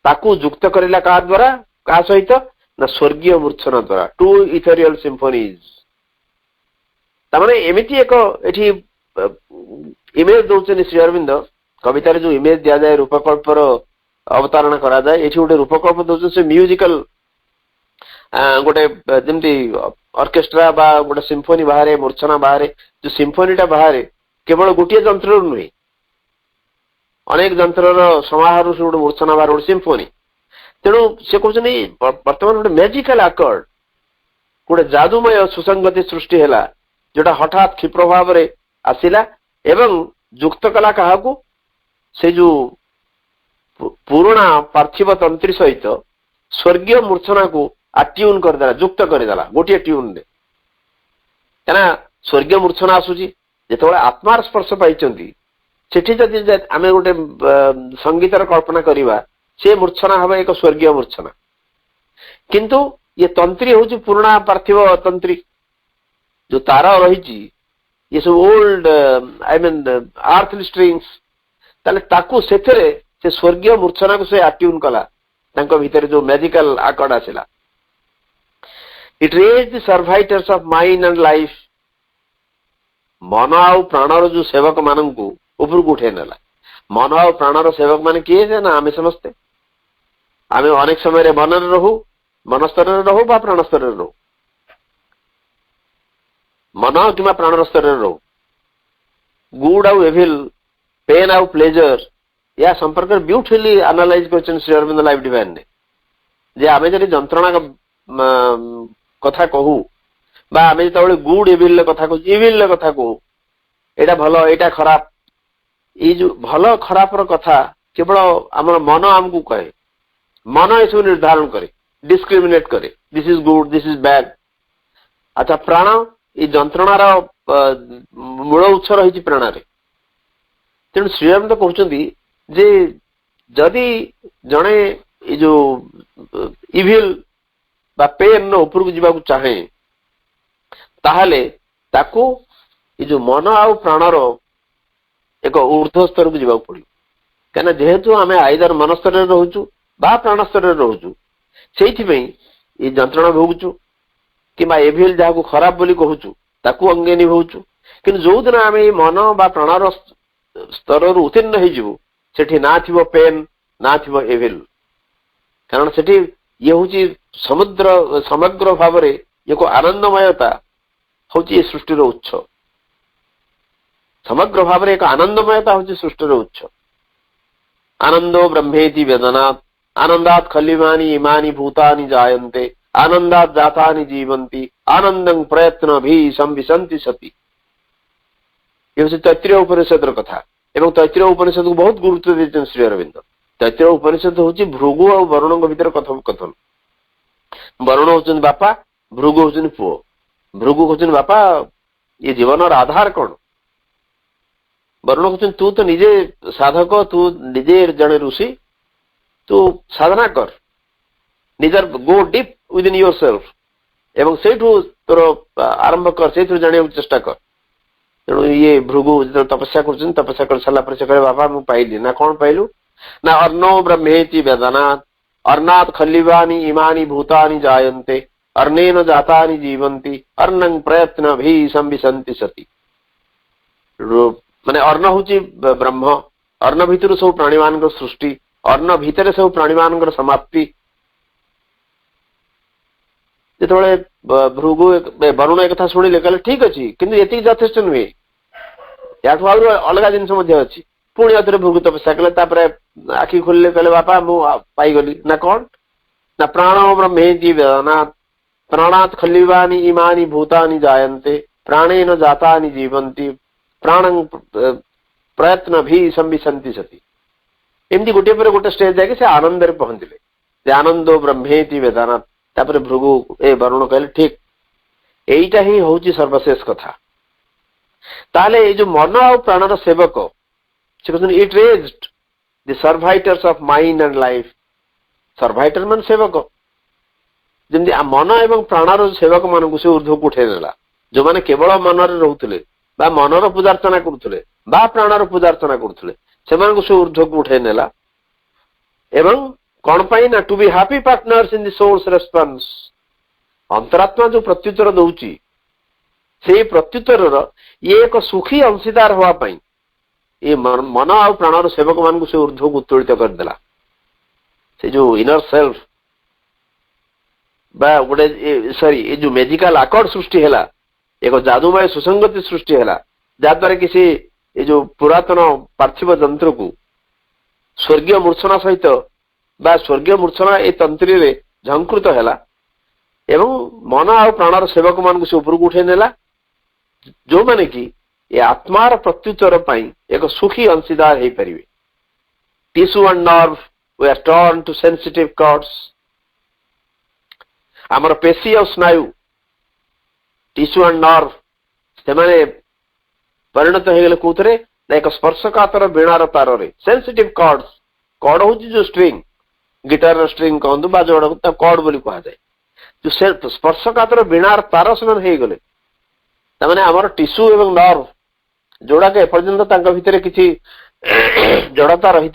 Speaker 3: ତାକୁ ଯୁକ୍ତ କରିଲା କାହା ଦ୍ୱାରା କାହା ସହିତ ନା ସ୍ୱର୍ଗୀୟ ମୂର୍ଚ୍ଛନା ଦ୍ୱାରା ଟୁ ethereal symphonies ତାମାନେ ଏମିତି ଏକ ଏଠି ଇମେଜ ଦଉଛନ୍ତି ଶ୍ରୀ ଅରବିନ୍ଦ କବିତାରେ ଯୋଉ ଇମେଜ ଦିଆଯାଏ ରୂପକଳ୍ପର ଅବତାରଣା କରାଯାଏ ଏଠି ଗୋଟେ ରୂପକଳ୍ପ ଦଉଛନ୍ତି ସେ ମ୍ୟୁଜିକାଲ ଗୋଟେ ଯେମିତି ଅର୍କେଷ୍ଟ୍ରା ବା ଗୋଟେ ସିମ୍ଫୋନି ବାହାରେ ମୂର୍ଚ୍ଛନା ବାହାରେ ଯୋଉ ସିମ୍ଫୋନିଟା ବାହାରେ କେବଳ ଗୋଟିଏ ଯନ୍ତ୍ରରୁ ନୁହେଁ ଅନେକ ଯନ୍ତ୍ରର ସମାହାରରୁ ସେ ଗୋଟେ ମୂର୍ଚ୍ଛନା ବାହାରେ ଗୋଟେ ସିମ୍ଫୋନି ତେଣୁ ସେ କହୁଛନ୍ତି ବର୍ତ୍ତମାନ ଗୋଟେ ମ୍ୟାଜିକାଲ ଆକର୍ଡ ଗୋଟେ ଯାଦୁମୟ ସୁସଙ୍ଗତି ସୃଷ୍ଟି ହେଲା ଯୋଉଟା ହଠାତ୍ କ୍ଷିପ୍ର ଭାବରେ ଆସିଲା ଏବଂ ଯୁକ୍ତ କଲା କାହାକୁ ସେ ଯୋଉ ପୁରୁଣା ପାର୍ଥିବ ତନ୍ତ୍ରୀ ସହିତ ସ୍ୱର୍ଗୀୟ ମୂର୍ଚ୍ଛନାକୁ ଆଟ୍ୟୁନ କରିଦେଲା ଯୁକ୍ତ କରିଦେଲା ଗୋଟିଏ ଟ୍ୟୁନରେ କାହିଁକିନା ସ୍ୱର୍ଗୀୟ ମୂର୍ଚ୍ଛନା ଆସୁଛି ଯେତେବେଳେ ଆତ୍ମାର ସ୍ପର୍ଶ ପାଇଛନ୍ତି ସେଠି ଯଦି ଆମେ ଗୋଟେ ସଙ୍ଗୀତର କଳ୍ପନା କରିବା ସେ ମୂର୍ଚ୍ଛନା ହେବ ଏକ ସ୍ୱର୍ଗୀୟ ମୂର୍ଚ୍ଛନା କିନ୍ତୁ ଇଏ ତନ୍ତ୍ରୀ ହଉଛି ପୁରୁଣା ପାର୍ଥିବ ତନ୍ତ୍ରୀ ଯୋଉ ତାର ରହିଛି ଇଏ ସବୁ ଓଲ୍ଡ ଆଇ ମିନ୍ ଆର୍ଥଲି ଷ୍ଟ୍ରିଙ୍ଗସ୍ ତାହେଲେ ତାକୁ ସେଥିରେ ସେ ସ୍ୱର୍ଗୀୟ ମୂର୍ଚ୍ଛନାକୁ ସେ ଆଟ୍ୟୁନ କଲା ତାଙ୍କ ଭିତରେ ଯୋଉ ମ୍ୟାଜିକାଲ ଆକର୍ଡ ଆସିଲା It raised the servitors of mind and life ମନ ଆଉ ପ୍ରାଣର ଯୋଉ ସେବକ ମାନଙ୍କୁ ଉପରକୁ ଉଠେଇ ନେଲା ମନ ଆଉ ପ୍ରାଣର ସେବକ ମାନେ କିଏ ନା ଆମେ ସମସ୍ତେ ଆମେ ଅନେକ ସମୟରେ ମନରେ ରହୁ ମନ ସ୍ତରରେ ରହୁ ବା ପ୍ରାଣ ସ୍ତରରେ ରହୁ ମନ କିମ୍ବା ପ୍ରାଣର ସ୍ତରରେ ରହୁ ଗୁଡ୍ ଆଉ ଏଭିଲ୍ ପେନ୍ ଆଉ ପ୍ଲେଜର ଏହା ସମ୍ପର୍କରେ ବ୍ୟୁଟିଫୁଲି ଆନାଲାଇଜ କରିଛନ୍ତି ଶ୍ରୀ ଅରବିନ୍ଦ ଲାଇଫ ଡିଭାଇନରେ ଯେ ଆମେ ଯଦି ଯନ୍ତ୍ରଣା କଥା କହୁ ବା ଆମେ ଯେତେବେଳେ ଗୁଡ୍ ଇଭିଲ କଥା କହୁ ଇଭିଲ କଥା କହୁ ଏଇଟା ଭଲ ଏଇଟା ଖରାପ ଏଇ ଯୋଉ ଭଲ ଖରାପର କଥା କେବଳ ଆମର ମନ ଆମକୁ କହେ ମନ ଏସବୁ ନିର୍ଦ୍ଧାରଣ କରେ ଡିସ୍କ୍ରିମିନେଟ କରେ this is good this is bad ଆଚ୍ଛା ପ୍ରାଣ ଏଇ ଯନ୍ତ୍ରଣାର ମୂଳ ଉତ୍ସ ରହିଛି ପ୍ରାଣରେ ତେଣୁ ଶ୍ରୀରାମ କହୁଛନ୍ତି ଯେ ଯଦି ଜଣେ ଏଇ ଯୋଉ ଇଭିଲ ବା ପେନ୍ ଉପରକୁ ଯିବାକୁ ଚାହେଁ ତାହେଲେ ତାକୁ ଏ ଯୋଉ ମନ ଆଉ ପ୍ରାଣର ଏକ ଊର୍ଦ୍ଧ୍ୱ ସ୍ତରକୁ ଯିବାକୁ ପଡିବ କାହିଁକିନା ଯେହେତୁ ଆମେ ଆଇଦର ମନ ସ୍ତରରେ ରହୁଛୁ ବା ପ୍ରାଣ ସ୍ତରରେ ରହୁଛୁ ସେଇଥିପାଇଁ ଏଇ ଯନ୍ତ୍ରଣା ଭୋଗୁଛୁ କିମ୍ବା ଏଭିଲ ଯାହାକୁ ଖରାପ ବୋଲି କହୁଛୁ ତାକୁ ଅଙ୍ଗେ ନିଭଉଛୁ କିନ୍ତୁ ଯୋଉଦିନ ଆମେ ଏଇ ମନ ବା ପ୍ରାଣର ସ୍ତରରୁ ଉତ୍ତୀର୍ଣ୍ଣ ହେଇଯିବୁ ସେଠି ନା ଥିବ ପେନ୍ ନା ଥିବ ଏଭିଲ କାରଣ ସେଠି ଇଏ ହଉଛି ସମଗ୍ର ଭାବରେ ଏକ ଆନନ୍ଦମୟତା ହଉଛି ଏ ସୃଷ୍ଟିର ଉତ୍ସ ସମଗ୍ର ଭାବରେ ଏକ ଆନନ୍ଦମୟତା ହଉଛି ସୃଷ୍ଟିର ଉତ୍ସ आनंदो ब्रह्मेति वेदनात् आनंदात् खल्यमानि इमानि भूतानि जायन्ते आनंदात् जातानि जीवन्ति आनंदं प्रयत्न भी संविशन्ति सति। ये हूँ तैत्तिरीय उपनिषद कथा एवं तैत्तिरीय उपनिषद को बहुत गुरुत्व देते श्री अरविंद। तैत्तिरीय उपनिषद हूँ भृगु और वरुण भीतर कथोपकथन। वरुण होचन बापा, भृगु होचन पुओ। भृगु होचन बापा ये जीवन आधार कौन? वरुण होचन तू तो निजे साधक, तू निजे जड़े ऋषि, तू साधना कर, निजर go deep with in your self एवं सेठू तोर आरंभ कर, से जाने चेष्टा कर। तेणु ये भृगु जो तपस्या कर, तपस्या कर सारा पर से कहे बाबा मु पाइली ना, कौन पाइलु ना अर्णो ब्रह्मेति वेदनात् अर्णात् खल्यवानि इमानि भूतानि जायन्ते अर्णेन जातानि जीवन्ति अर्णं प्रयत्न भी संविशन्ति सति। माने अर्ण होची ब्रह्म, अर्ण भितर सब प्राणी मान सृष्टि, अर्ण भितर सब प्राणी मान समाप्ति। जिते भृगु वरुण एक शुणिले कहले ठीक अच्छी किंतु ये यथेष्ट नुहे, या अलग जिन अच्छी। पुणी आउे भृगु तपस्या कले, आखि खोलिले कहले बापा मु पाईगली ना, कौन ना प्राणो ब्रह्मेति वेदनात् प्राणात् खल्यवानि इमानि भूतानि जायन्ते प्राणेन जातानि जीवन्ति प्राणं प्रयत्न भी संविशन्ति सति। एमती गोटे पर गोटे स्टेज जाके से आनंद रे पहुंचले, आनंदो ब्रह्मेति वेदनात्। तापर भृगु ए वरुण कहले ठीक एईटा ही होची सर्वशेष कथा। ताले ए जो मन और प्राणर सेवक से कहते it raised the servitors of mind and life. Servitor मान सेवक, जमी मन एवं प्राणर सेवक मान से ऊर्ध्व को उठे नेला। जो माने केवल मन रे रहउतले बा मनर पूजार्चना करुले बा प्राणर पूजार्चना करुले से ऊर्ध्व को उठे नेला। एवं कौन पाई ना to be happy partners in the soul's response. अंतरात्मा जो प्रत्युत्तर दउची से प्रत्युत्तर ये एक सुखी अंशीदार हवा पाई ये मन आ प्राणर सेवक मान से ऊर्ध्व को उत्तोलित करदेला। से जो इनर सेल्फ बा गोटे सॉरी ये जो मेजिकल आकर्ड सृष्टि है, एक जादुमय सुसंगति सृष्टि है, जहाद्वारा किसी ये जो पुरातन पार्थिव जंत्र को स्वर्गीय मूर्छना सहित बा स्वर्गीय मूर्छना ए तंत्री रे झंकृत है एवं मन आ प्राणर सेवक मान से ऊपर को उठे नेला, जो माने कि ये आत्मार प्रत्युत्तर पाई एक सुखी अंशीदार हो पारे। Tissue and nerve were turn to sensitive chords. आमर पेशी और स्नायु टिश्यू एंड नर्व से माने परिणत हो गले कोथरे एक स्पर्शकातर वीणार तार रे सेंसिटिव कॉर्ड्स। कॉर्ड होची जो स्ट्रिंग, गिटार स्ट्रिंग कहतु बा जोड़ा कॉर्ड बोली कहा जाए, जो स्पर्शकातर वीणार तार से हो गले तमाने आमर टिश्यू एवं नर्व जोड़ा के एपर्यंत भितर किसी जड़ता रही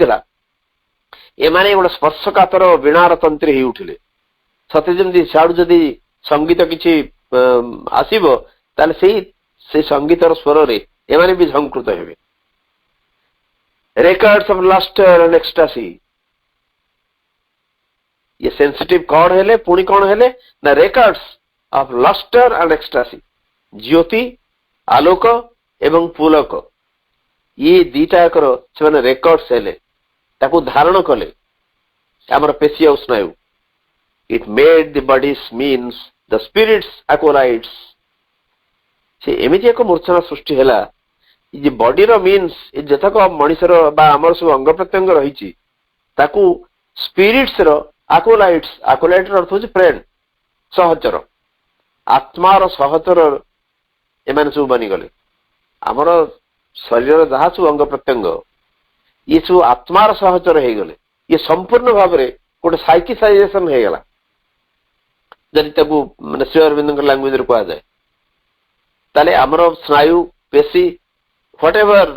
Speaker 3: एमाने गोटे स्पर्शकातर वीणार तंत्री हो उठिले। सते जमी सियाड़ू जदि संगीत किसी आसब ताले से संगीतर स्वर रे एमाने भी झंकृत हेबे। Records of lustre and ecstasy ये सेंसिटिव कॉर्ड हेले पुणी कौन हेले ना records of lustre and ecstasy. ज्योति आलोक एवं पुलक ये दीटाकर से रेकर्ड्स हेले ताकू धारण कले आमर पेशी और स्नायु। It made the body's means the spirit's acolytes. से एमती एक मूर्छना सृष्टि है जे बॉडीर मीन्स जेतक मनीषर आमर सब अंग प्रत्यंग रही ताकू स्पिरिट्स एक्वालाइट्स। एक्वालाइट अर्थ हूँ फ्रेंड, सहचर, आत्मार सहचर एम सब बनीगले। आमर शरीर जहाँ सब अंग प्रत्यंग ये सब आत्मार सहचर हो गले। ये संपूर्ण भाव में गोटे साइकिसाइजेशन हो गला जदि माने श्री अरविंद लैंग्वेज कह जाए ताले आमर स्नायु पेशी whatever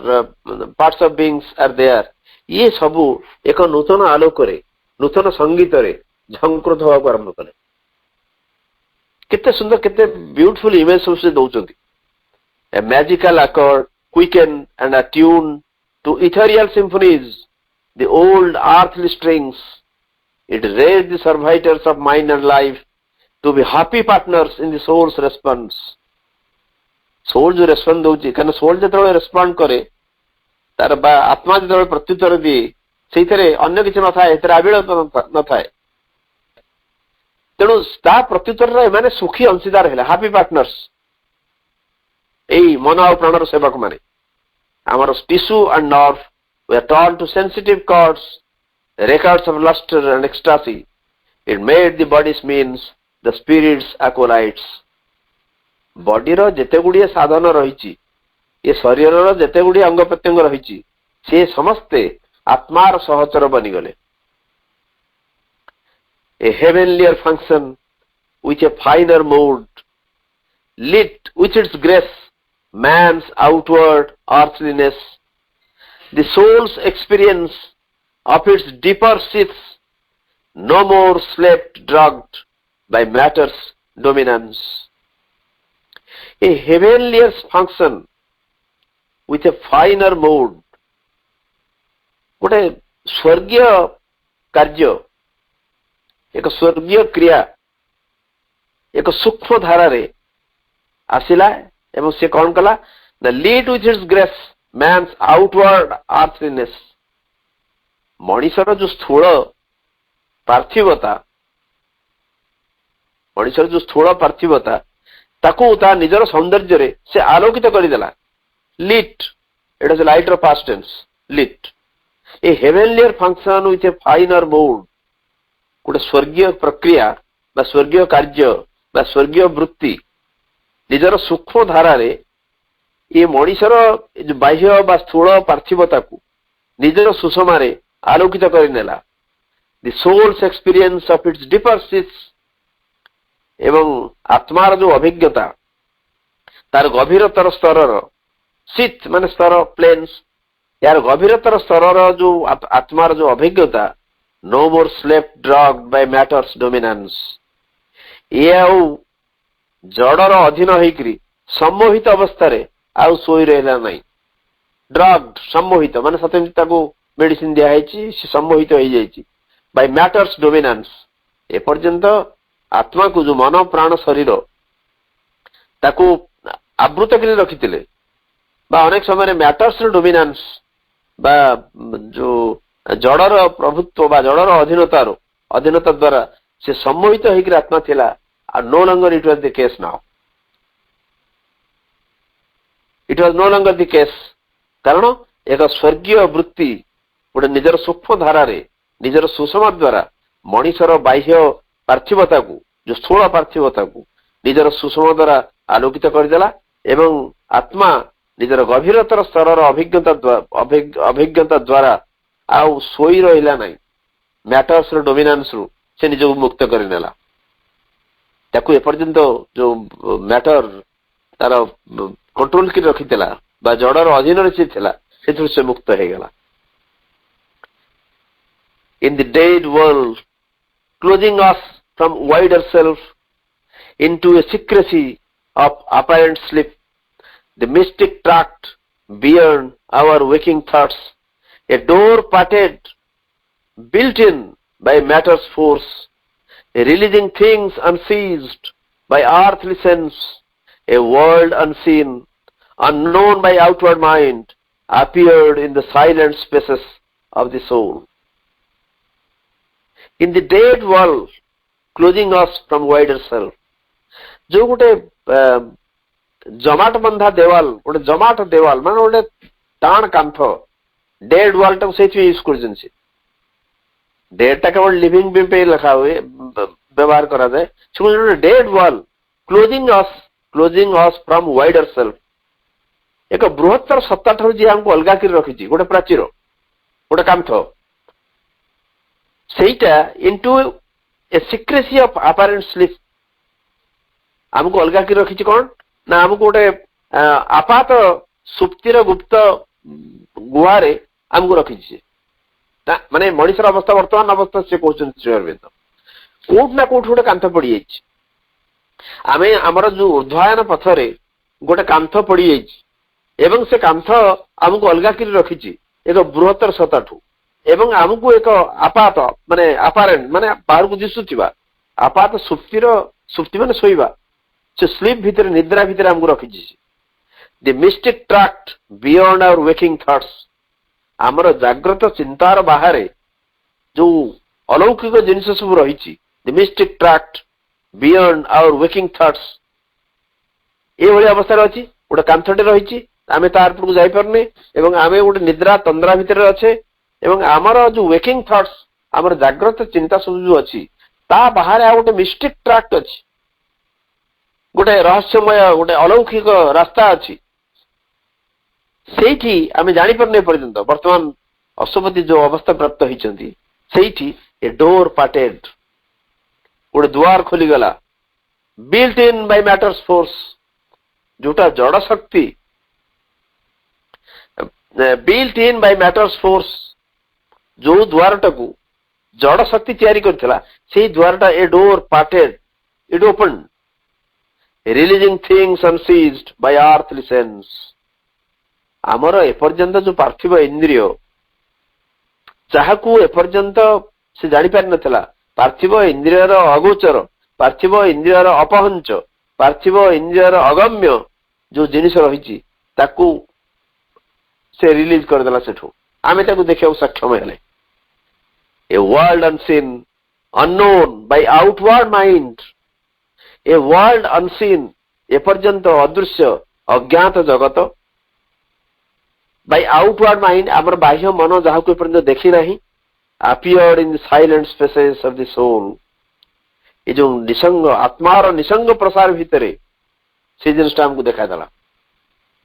Speaker 3: parts of beings are there ये सबू एक नूतन आलोक नूतन संगीत झंकृत होगा आरंभ कले। केते सुंदर केते ब्यूटीफुल इमेज सब से दौरान a magical accord quickened and attuned to ethereal symphonies the old earthly strings. It raised the servitors of mind and life to be happy partners in the soul's response. Soul जो respond दौची कारण soul जो respond करे तार आत्मा जो प्रत्युत्तर दिए ସେଇଥିରେ ଅନ୍ୟ କିଛି ନଥାଏ, ଏଥିରେ ଆବିଳ ନଥାଏ। ତେଣୁ ତା ପ୍ରତ୍ୟୁତ୍ତରରେ ଏମାନେ ସୁଖୀ ଅଂଶୀଦାର ହେଲେ, ହାପି ପାର୍ଟନର୍ସ। ଏଇ ମନ ଆଉ ପ୍ରାଣର ସେବକ ମାନେ ଆମର tissue and nerve were torn to sensitive chords, records of luster and ecstasy. It made the body's means, the spirit's acolytes. ବଡିର ଯେତେ ଗୁଡିଏ ସାଧନ ରହିଛି, ଏ ଶରୀରର ଯେତେ ଗୁଡିଏ ଅଙ୍ଗ ପ୍ରତ୍ୟଙ୍ଗ ରହିଛି, ସେ ସମସ୍ତେ ଆତ୍ମାର ସହଚର ବନିଗଲେ। A heavenlier function with a finer mood lit with its grace man's outward earthliness. The soul's experience of its deeper seats no more slept drugged by matter's dominance. A heavenlier function with a finer mood. गोटे स्वर्गीय कार्य, एक स्वर्गीय क्रिया एक सूक्ष्म धारा रे आसिला एवं से कौन कला the lead with its grace man's outward earthliness. मनीषर जो स्थूल पार्थिवता, मनीषर जो स्थूल पार्थिवता ताकू ता निजर सौंदर्य रे से आलोकित करदेला। लीट, इट इज लाइटर past tense, lit a heavenlier function with a finer mood. गोटे स्वर्गीय प्रक्रिया बा स्वर्गीय कार्य बा स्वर्गीय वृत्ति निजर सूक्ष्म धारा रे ये मनीषर बाह्य बा स्थूल पार्थिवता को निजर सुषमा रे आलोकित करनेला। The soul's experience of its deeper seats एवं आत्मार जो अभिज्ञता तार गभीरतर स्तर सीट माने स्तर प्लेन्स यार गभीरतर स्तर जो आत्मार जो अभिज्ञता no more slept drugged by matter's dominance. ये आउ जड़र अधीन होइकरी सम्मोहित अवस्था रे आउ सोई रहला नहीं। ड्रग्ड सम्मोहित माने सतेमिति ताको मेडिसिन दिया है सम्मोहित हो जाइए बाय मैटर्स डोमिनेंस। ए पर्यंत आत्मा को जो मन प्राण शरीर ताको आवृत कर रखिथिले बा अनेक समय मैटर्स डोमिनेंस बा जो जड़र प्रभुत्व बा जड़र अधीनता द्वारा से सम्मोहित होकर आत्मा थिला। No longer it was the case now, it was no longer the case. कारण एक स्वर्गीय वृत्ति गोटे निजर सूक्ष्म धारा रे निजर सुषमा द्वारा मनीषर बाह्य पार्थिवता को जो स्थूल पार्थिवता को निजर सुषमा द्वारा आलोकित करदेला एवं आत्मा निजर गभीरतर स्तर अभिज्ञता द्वारा आउ सोई रहिला नहीं। मैटर्स डोमिनेंस रु से निज मुक्त करनेला। ताकू एपर्यंत जो मैटर तार कंट्रोल कर रखिथिला बा जड़र अधीन रे थिला से मुक्त हो गला। In the dead world, closing us from wider self into a secrecy of apparent sleep, the mystic tract beyond our waking thoughts, a door parted, built in by matter's force, releasing things unseized by earthly sense, a world unseen, unknown by outward mind, appeared in the silent spaces of the soul. In the dead world, closing us from wider self, जो गोटे जमाट बंधा देवाल गोटे जमाट देवाल मान गोटे टाण कांथ dead वाल टाक से यूज कर डेड टा केवल लिविंग बीम पे लिखा हुए व्यवहार करा जाए। डेड वाल closing us from wider self, एक बृहत्तर सत्ता ठार जी हमको अलगा कर रखी गोटे प्राचीर गोटे कांथ सेटा into A secrecy of apparent sleep हमको अलगा कर रखी कौन ना हमको गोटे आपात सुप्तिर गुप्त गुहारे हमको रखी माने मनीषर अवस्था वर्तमान अवस्था से कहते श्री अरविंद कोट ना कोट गोटे कांथ पड़ जाइए। आम आमर जो ऊर्ध्वायन पथरे गोटे कांथ पड़ जाइए एवं से कांथ हमको अलगा कर रखी एक बृहत्तर सत्ताठू एवं आमको एक आपात माने अपारेंट माने बाहर को दिशुवा आपात सुप्ति माने शोवा से स्लीप भितर निद्रा भितर हमको रखी। The mystic tract beyond our waking thoughts, आमर जाग्रत चिंतार बाहर जो अलौकिक जिनिस सब रही the mystic tract beyond our waking thoughts ये अवस्था अच्छी गोटे कांथटे रही आम तारपू जापरने आम गोटे निद्रा तंद्रा भितर अच्छे आमर जो वेकिंग थॉट्स आमर जाग्रत चिंता सब जो अच्छी ता बाहर आ गोटे मिस्टिक ट्रैक्ट अच्छी गोटे रहस्यमय गोटे अलौकिक रास्ता अच्छी से आम जापर पर्यंत वर्तमान अश्वपति जो अवस्था प्राप्त होती से ए डोर पार्टेड गोटे द्वार खोलीगला built in by matter's force जोटा जड़ शक्ति built in by matter's force जो द्वारटा को जड़ शक्ति तैयारी करथिला से द्वारटा a door parted it open releasing things unseized by earthly sense आमर एपर्यंत जो पार्थिव इंद्रिय जहाकू एपर्यंत से जानी पारि नथिला पार्थिव इंद्रियर अगोचर पार्थिव इंद्रियर अपहंच पार्थिव इंद्रियर अगम्य जो जिनिस रही ताकू से रिलीज करदेला सेठू आमे ताकू देखिया सक्षम हेले a world unseen unknown by outward mind a world unseen एपर्यंत अदृश्य अज्ञात जगत बाय आउटवर्ड माइंड आमर बाह्य मन जहाँ को एपर्यंत देखी नहीं appeared in the silent spaces of the soul ये जो निसंग आत्मार निसंग प्रसार भितरे से जिनटा हमको देखा देला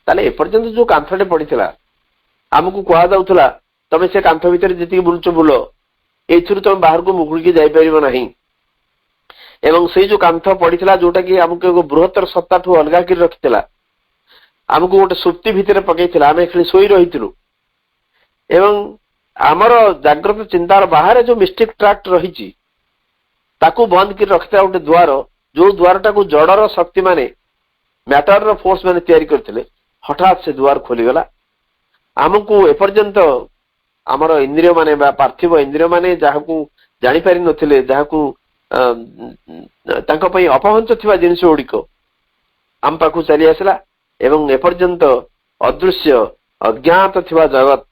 Speaker 3: ताले एपर्यंत जो कांथटे पड़ीथिला हमको कहा जाउथला तमे से कांथ भितरे जति बुलचो बुलो एथुर तमे बाहर को मुकुल के जाई परिबो नाही एवं से जो कांथ पड़ीथिला जोटा कि हमको एगो बृहत्तर सत्ता ठो अलगा कर रखिथिला हमको गोटे सुप्ति भितरे पकईथिला आमे खाली सोई रहिथिलु एवं आमर जाग्रत चिंतार बाहर जो मिस्टिक ट्रैक्ट रही ताकू बंद कर रखिता गोटे द्वार जो द्वारटा को जड़र शक्ति माने मैटर फोर्स माने तैयारी करथिले हठात से द्वार खोलीगला आमको एपर्यंत आमर इंद्रिय माने पार्थिव इंद्रिय माने जहाकू जानी पारि नथिले जहाकू तांको पई अपहंच थिबा जिनिस ओडिको आम पाखु चली आसला एवं एपर्यंत अदृश्य अज्ञात थिबा जगत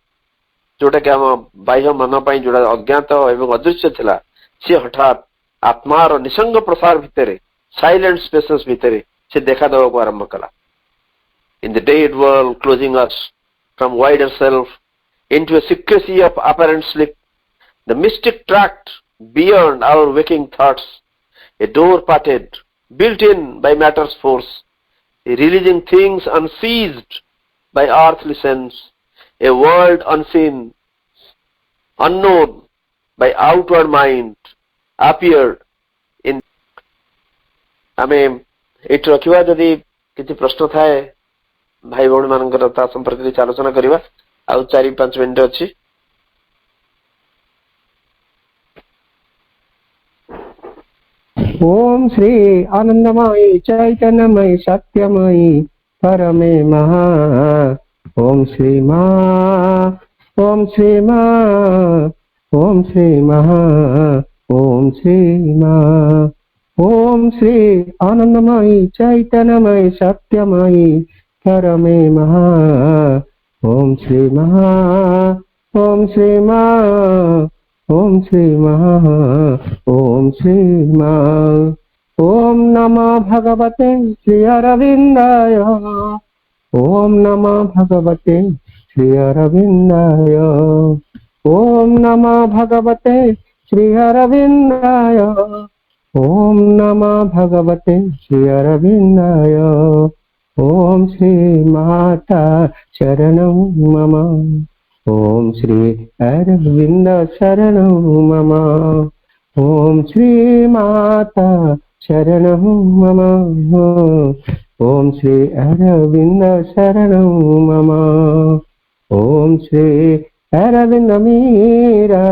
Speaker 3: जोटा कि आम बाह्य मन पाई जोड़ा अज्ञात एवं अदृश्य थिला से हठात आत्मार निसंग प्रसार भितरे साइलेंट स्पेसेस भितरे से देखा देवा को आरंभ कला in the dead world closing us from wider self into a secrecy of apparent sleep the mystic tract beyond our waking thoughts a door parted built in by matter's force releasing things unseized by earthly sense a world unseen unknown by outward mind appeared in आमे eight रखिवा जदि किछि प्रश्न थाए भाई भौणी मानकर ता संपर्क रे आलोचना करिवा आउ 4-5 मिनिट अछि
Speaker 1: ओम श्री आनंदमयी चैतन्यमयी सत्यमयी परमे महा ओम श्री मा ओम श्री मा ओम श्री महा ओम श्री मा ओम श्री आनंदमयी चैतन्यमयी सत्यमयी परमे महा ओम श्री महा ओम श्री मा ओम श्री महा ओम श्री मा ओम नमः भगवते श्री अरविंदाय ओम नमः भगवते श्री अरविंदाय ओम नमः भगवते श्री अरविंदाय ओम नमः भगवते श्री अरविंदाय ओम श्री माता शरणं मम ओम श्री अरविंद शरणं मम ओम श्री माता शरणं मम ओम श्री अरविंद शरणं मम ओम श्री अरविंद मीरा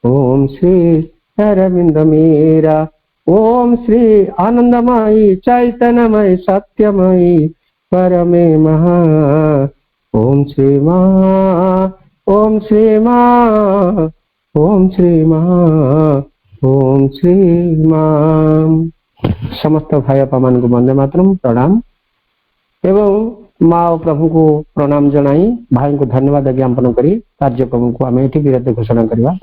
Speaker 1: ओम श्री अरविंद मीरा ओम श्री आनंदमयी चैतन्यमयी सत्यमयी परमे महा ओम श्री मा ओम श्री मा ओम श्री मा ओम श्री मा समस्त भाई आपा मान को वंदे मातरम प्रणाम एवं माँ और प्रभु को प्रणाम जनाई भाई को धन्यवाद ज्ञापन करी कार्यक्रम को आम ये विरोध घोषणा करवा।